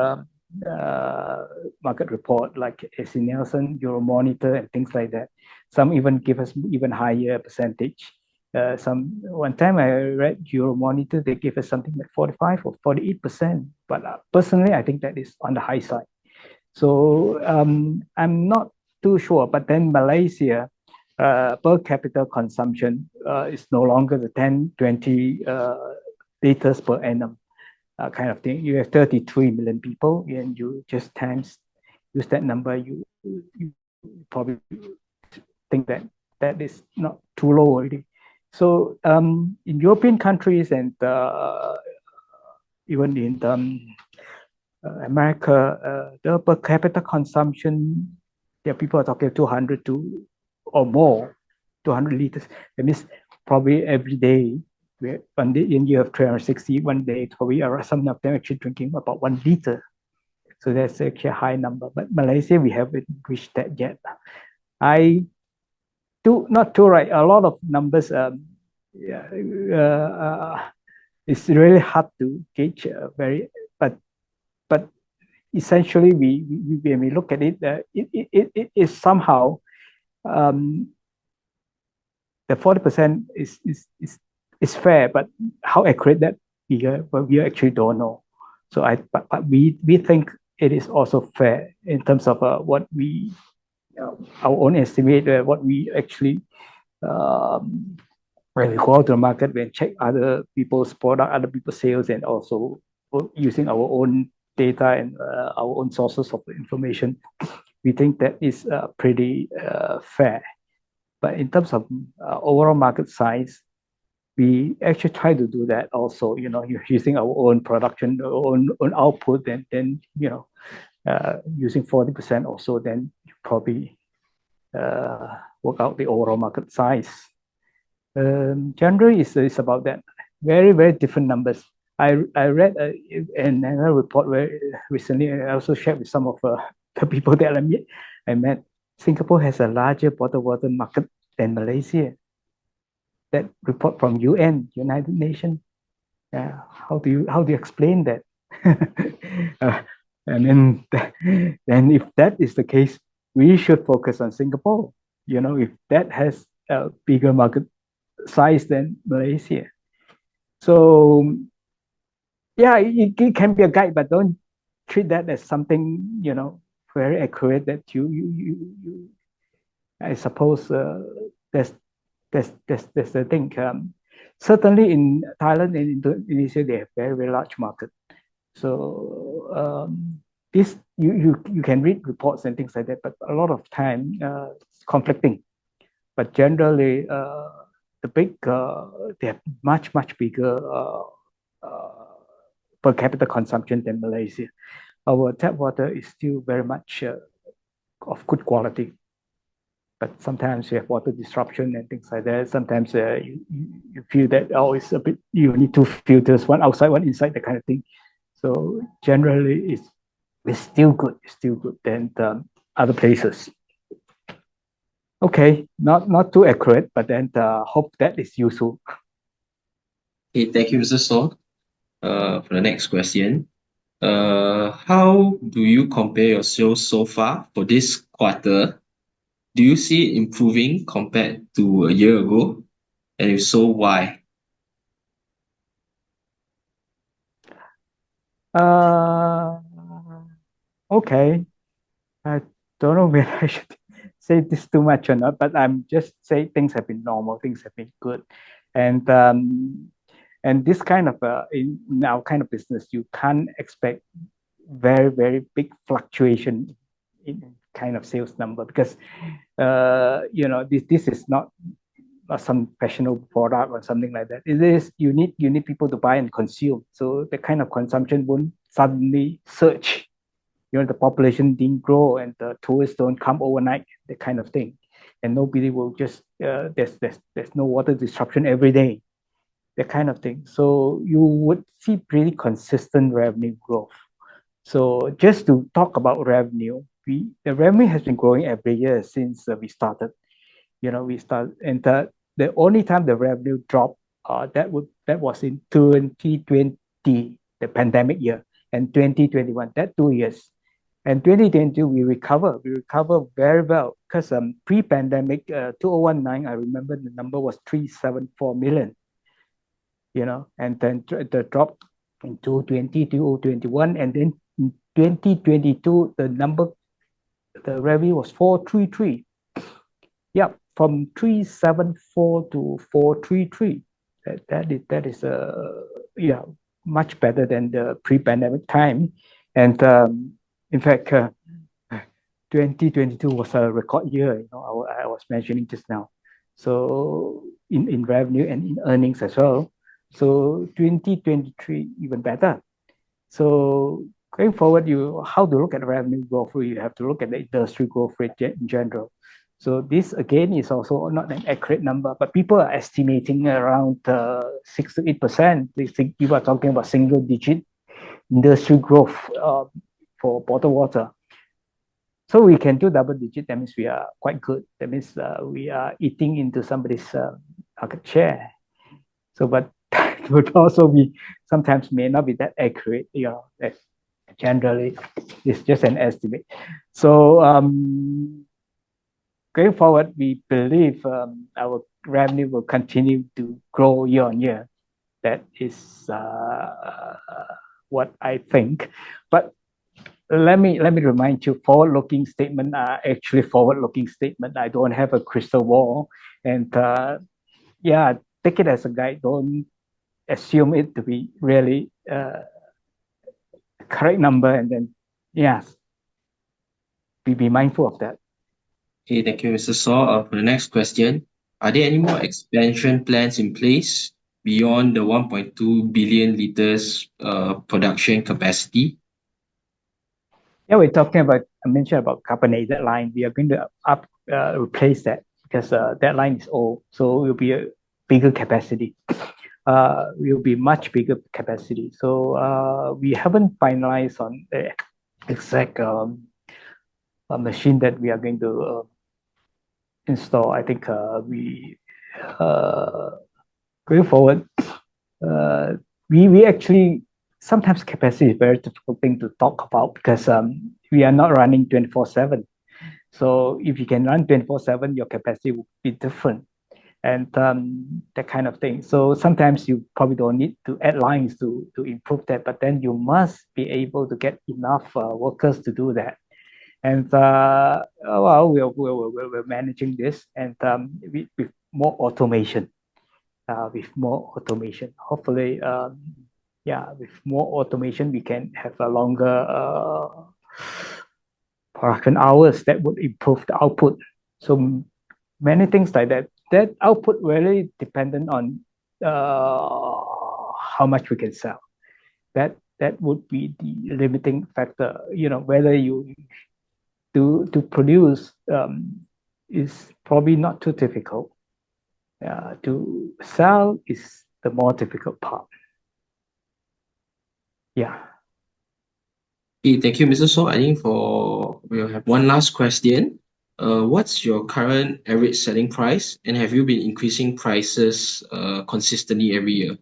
market report like AC Nielsen, Euromonitor, and things like that. Some even give us even higher percentage. One time I read Euromonitor, they give us something like 45 or 48%. But personally, I think that is on the high side. So I'm not too sure. But then Malaysia, per capita consumption is no longer the 10, 20 liters per annum kind of thing. You have 33 million people, and you just use that number, you probably think that is not too low already. So in European countries and even in America, the per capita consumption, there people are talking 200 to or more, 200 liters. That means probably every day, one day in you have 360, one day probably some of them actually drinking about 1 liter. So that's actually a high number. But Malaysia, we haven't reached that yet. Not too right. A lot of numbers. It's really hard to gauge. But essentially, when we look at it, it is somehow the 40% is fair, but how accurate that figure, well, we actually don't know. So but we think it is also fair in terms of what we our own estimate, what we actually when we go out to the market, we check other people's product, other people's sales, and also using our own data and our own sources of information, we think that is pretty fair. But in terms of overall market size, we actually try to do that also. You're using our own production, our own output, and then using 40% also, then you probably work out the overall market size. Generally, it's about that. Very, very different numbers. I read another report very recently. I also shared with some of the people that I met. Singapore has a larger bottled water market than Malaysia. That report from UN, United Nations. How do you explain that? And then if that is the case, we should focus on Singapore. If that has a bigger market size than Malaysia. So yeah, it can be a guide, but don't treat that as something very accurate that you I suppose that's the thing. Certainly in Thailand and Indonesia, they have very, very large market. So this you can read reports and things like that, but a lot of time it's conflicting. But generally, they have much bigger per capita consumption than Malaysia. Our tap water is still very much of good quality. but sometimes you have water disruption and things like that. Sometimes you feel that, oh, it's a bit, you need two filters, one outside, one inside, that kind of thing. So generally, it's still good. It's still good than other places. Okay, not too accurate, but then hope that is useful. Okay, thank you, Mr. So. For the next question, how do you compare your sales so far for this quarter? Do you see it improving compared to a year ago? And if so, why? Okay. I don't know whether I should say this too much or not, but I'm just saying things have been normal, things have been good, and this kind of in our kind of business, you can't expect very big fluctuation in kind of sales number, because this is not some fashionable product or something like that. It is, you need people to buy and consume, so the kind of consumption won't suddenly surge. The population didn't grow and the tourists don't come overnight, that kind of thing, and nobody will just there's no water disruption every day, that kind of thing. So you would see pretty consistent revenue growth. So just to talk about revenue, the revenue has been growing every year since we started. And the only time the revenue dropped, that was in 2020, the pandemic year, and 2021, that 2 years. And 2022, we recover very well, because pre-pandemic, 2019, I remember the number was 374 million, and then the drop in 2020, 2021, and then in 2022, the revenue was 433. Yeah, from 374 to 433. That is much better than the pre-pandemic time. And in fact, 2022 was a record year. I was mentioning just now. So in revenue and in earnings as well. So 2023 even better. So going forward, how to look at revenue growth rate? You have to look at the industry growth rate in general. So this again is also not an accurate number, but people are estimating around 6 to 8%. People are talking about single-digit industry growth for bottled water. So we can do double-digit. That means we are quite good. That means we are eating into somebody's market share. So, but it would also be sometimes may not be that accurate. That generally it's just an estimate. So going forward, we believe our revenue will continue to grow year on year. That is what I think. But let me remind you, forward-looking statement are actually forward-looking statement. I don't have a crystal ball, and take it as a guide. Don't assume it to be really correct number, and then be mindful of that. Okay, thank you, Mr. Saw. For the next question, are there any more expansion plans in place beyond the 1.2 billion liters production capacity? Yeah, we're talking about, I mentioned about carbonated line. We are going to replace that, because that line is old, so it will be a bigger capacity. Will be much bigger capacity. So we haven't finalized on the exact machine that we are going to install. I think we going forward, we actually, sometimes capacity is a very difficult thing to talk about, because we are not running 24/7. So if you can run 24/7, your capacity will be different, and that kind of thing. So sometimes you probably don't need to add lines to improve that, but then you must be able to get enough workers to do that. And well, we're managing this, and with more automation. Hopefully, with more automation, we can have a longer production hours that would improve the output. So many things like that. That output really dependent on how much we can sell. That would be the limiting factor. Whether you to produce is probably not too difficult. To sell is the more difficult part. Yeah. Okay, thank you, Mr. So. I think we'll have one last question. What's your current average selling price, and have you been increasing prices consistently every year?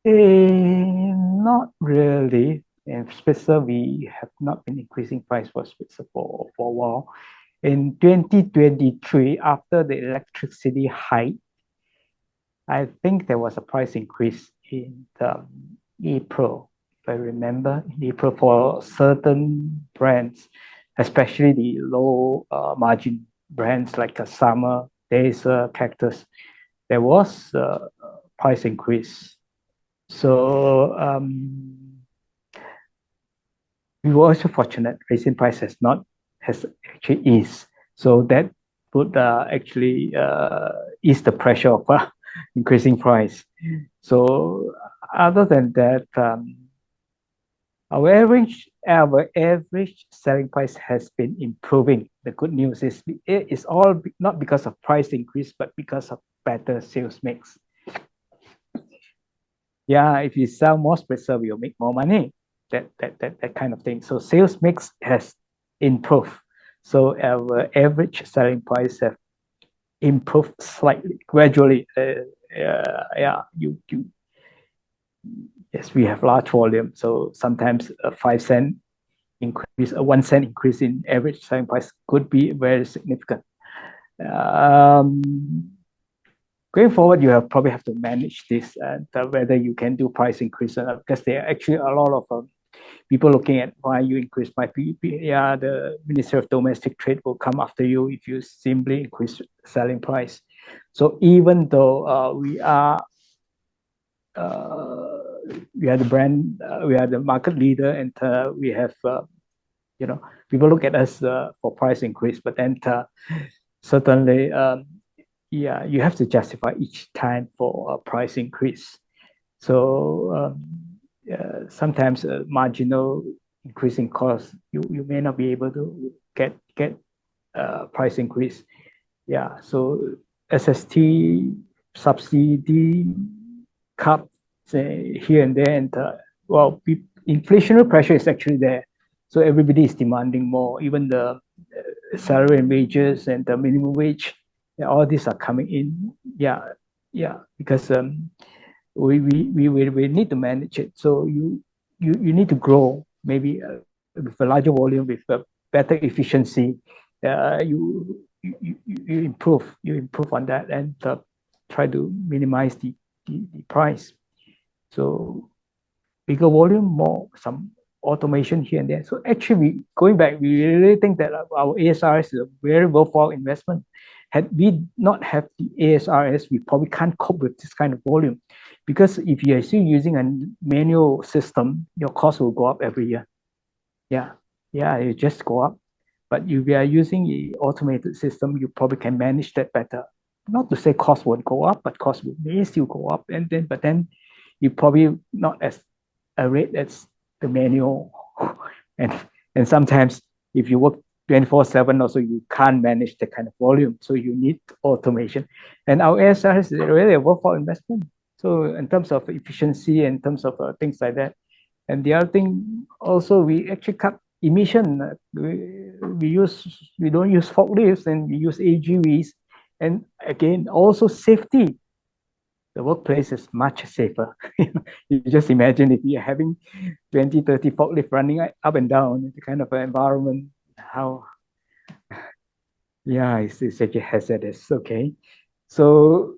Not really. In Spritzer, we have not been increasing price for Spritzer for a while. In 2023, after the electricity hike, I think there was a price increase in April, if I remember, in April for certain brands, especially the low margin brands like Summer, Laser, Cactus. There was a price increase. So we were also fortunate. Resin price has actually eased. So that would actually ease the pressure of increasing price. So other than that, our average selling price has been improving. The good news is it is all not because of price increase, but because of better sales mix. Yeah, if you sell more Spritzer, you'll make more money. That kind of thing. So sales mix has improved. So our average selling price have improved slightly, gradually. Yeah, yes, we have large volume. So sometimes a 5 cent increase, a 1 cent increase in average selling price could be very significant. Going forward, you probably have to manage this and whether you can do price increase or not, because there are actually a lot of people looking at why you increase my PEP. Yeah, the Ministry of Domestic Trade will come after you if you simply increase selling price. So even though we are the brand, we are the market leader, and we have people look at us for price increase, but then certainly yeah, you have to justify each time for a price increase. So sometimes a marginal increase in cost, you may not be able to get price increase. Yeah, so SST subsidy cut here and there, and well, inflationary pressure is actually there. So everybody is demanding more. Even the salary and wages and the minimum wage, all these are coming in. Yeah, because we need to manage it. So you need to grow maybe with a larger volume, with a better efficiency. You improve on that, and try to minimize the price. So bigger volume, more some automation here and there. So actually, going back, we really think that our ASRS is a very worthwhile investment. Had we not have the ASRS, we probably can't cope with this kind of volume, because if you are still using a manual system, your cost will go up every year. Yeah, it just go up. But if you are using an automated system, you probably can manage that better. Not to say cost won't go up, but cost may still go up, but then you probably not as a rate as the manual. and sometimes if you work 24/7 also, you can't manage that kind of volume, so you need automation. And our ASR is really a worthwhile investment. So in terms of efficiency, in terms of things like that. And the other thing also, we actually cut emission. We don't use forklifts, and we use AGVs. And again, also safety. The workplace is much safer. You just imagine if you're having 20, 30 forklifts running up and down, the kind of environment, how, yeah, it's actually hazardous. Okay. So,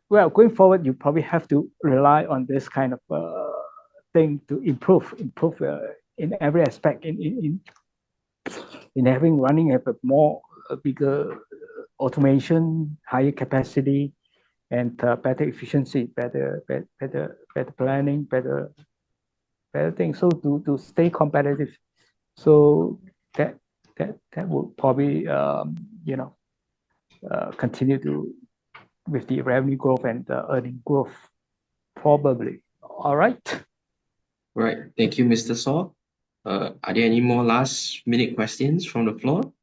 well, going forward, you probably have to rely on this kind of thing to improve in every aspect, in having running a bigger automation, higher capacity, and better efficiency, better planning, better things. So to stay competitive, so that will probably continue to with the revenue growth and earning growth, probably. All right. Right. Thank you, Mr. Saw. Are there any more last minute questions from the floor?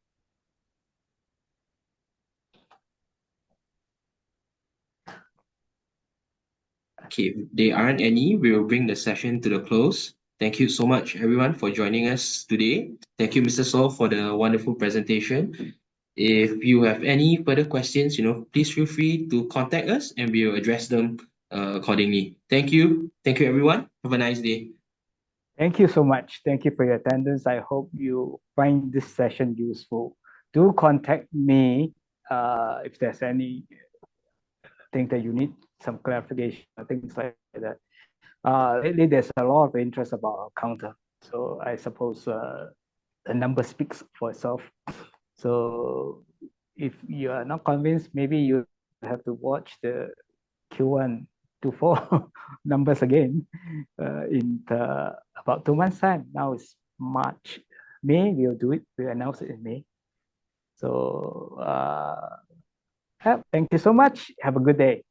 Okay, if there aren't any, we will bring the session to the close. Thank you so much, everyone, for joining us today. Thank you, Mr. So, for the wonderful presentation. If you have any further questions, please feel free to contact us and we will address them accordingly. Thank you. Thank you, everyone. Have a nice day. Thank you so much. Thank you for your attendance. I hope you find this session useful. Do contact me if there's any thing that you need some clarification or things like that. Lately, there's a lot of interest about our counter. So I suppose the number speaks for itself. So if you are not convinced, maybe you have to watch the Q1 to 4 numbers again in about 2 months time. Now it's March. May, we'll do it. We'll announce it in May. So thank you so much. Have a good day.